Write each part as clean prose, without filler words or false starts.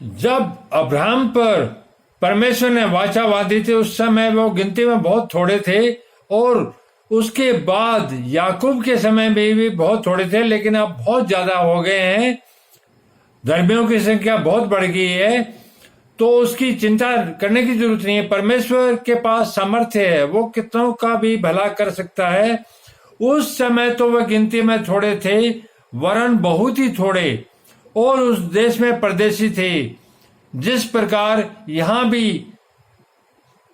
जब अब्राहम पर परमेश्वर ने वाचा बांधी थी उस समय वो गिनती में बहुत थोड़े थे, और उसके बाद याकूब के समय में भी बहुत थोड़े थे, लेकिन अब बहुत ज्यादा हो गए हैं, धर्मियों की संख्या बहुत बढ़ गई है। तो उसकी चिंता करने की जरूरत नहीं है। परमेश्वर के पास सामर्थ्य है, वो कितनों का भी भला कर सकता है। उस समय तो वह गिनती में थोड़े थे, वरन बहुत ही थोड़े, और उस देश में परदेशी थे। जिस प्रकार यहाँ भी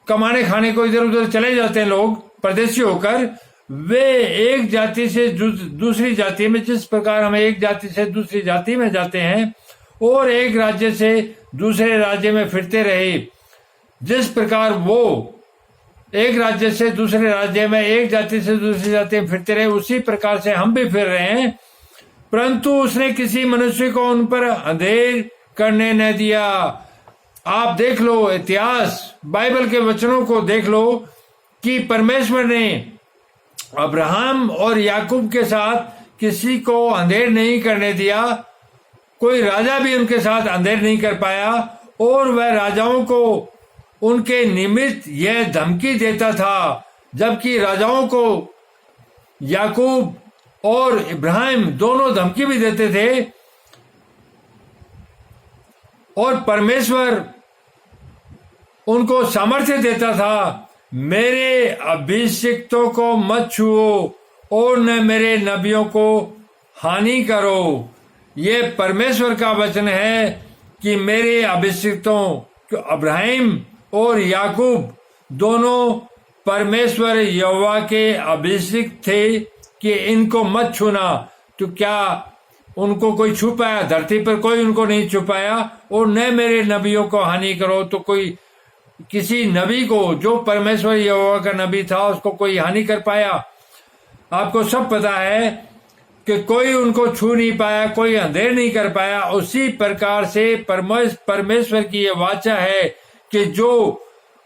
कमाने खाने को इधर उधर चले जाते हैं लोग परदेशी होकर, वे एक जाति से दूसरी जाति में, जिस प्रकार हम एक जाति से दूसरी जाति में जाते हैं और एक राज्य से दूसरे राज्य में फिरते रहे, जिस प्रकार वो एक राज्य से दूसरे राज्य में, एक जाति से दूसरी जाति में फिरते रहे, उसी प्रकार से हम भी फिर रहे हैं। परंतु उसने किसी मनुष्य को उन पर अंधेर करने न दिया। आप देख लो इतिहास, बाइबल के वचनों को देख लो कि परमेश्वर ने अब्राहम और याकूब के साथ किसी को अंधेर नहीं करने दिया। कोई राजा भी उनके साथ अंधेर नहीं कर पाया, और वह राजाओं को उनके निमित्त यह धमकी देता था, जबकि राजाओं को याकूब और इब्राहिम दोनों धमकी भी देते थे। और परमेश्वर उनको सामर्थ्य देता था, मेरे अभिषिक्तों को मत छुओ और न मेरे नबियों को हानि करो। ये परमेश्वर का वचन है कि मेरे अभिषिक्तों अब्राहिम और याकूब दोनों परमेश्वर यहोवा के अभिषिक्त थे कि इनको मत छूना। तो क्या उनको कोई छू पाया? धरती पर कोई उनको नहीं छू पाया। और न मेरे नबियों को हानि करो, तो कोई किसी नबी को, जो परमेश्वर यहोवा का नबी था, उसको कोई हानि कर पाया? आपको सब पता है कि कोई उनको छू नहीं पाया, कोई अंधेर नहीं कर पाया। उसी प्रकार से परमेश्वर की यह वाचा है कि जो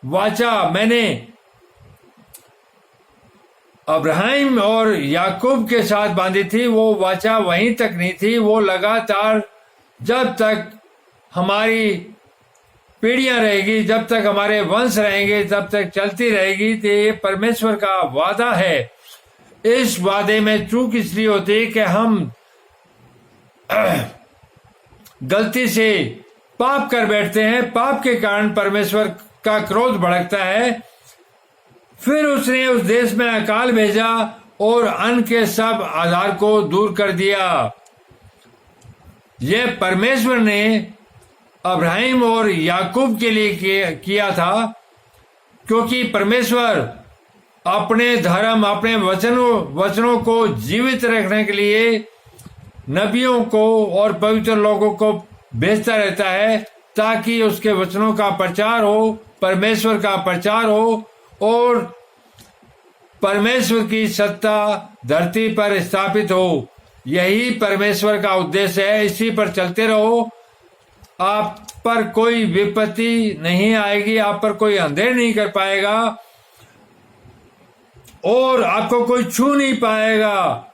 वाचा मैंने अब्राहिम और याकूब के साथ बांधी थी, वो वाचा वहीं तक नहीं थी, वो लगातार जब तक हमारी पीढ़ियां रहेगी, जब तक हमारे वंश रहेंगे, तब तक चलती रहेगी। तो ये परमेश्वर का वादा है। इस वादे में चूक इसलिए होती है कि हम गलती से पाप कर बैठते हैं, पाप के कारण परमेश्वर का क्रोध भड़कता है। फिर उसने उस देश में अकाल भेजा और अन्न के सब आधार को दूर कर दिया। यह परमेश्वर ने अब्राहिम और याकूब के लिए किया था, क्योंकि परमेश्वर अपने धर्म, अपने वचनों को जीवित रखने के लिए नबियों को और पवित्र लोगों को भेजता रहता है, ताकि उसके वचनों का प्रचार हो, परमेश्वर का प्रचार हो और परमेश्वर की सत्ता धरती पर स्थापित हो। यही परमेश्वर का उद्देश्य है। इसी पर चलते रहो, आप पर कोई विपत्ति नहीं आएगी, आप पर कोई अंधेर नहीं कर पाएगा और आपको कोई छू नहीं पाएगा।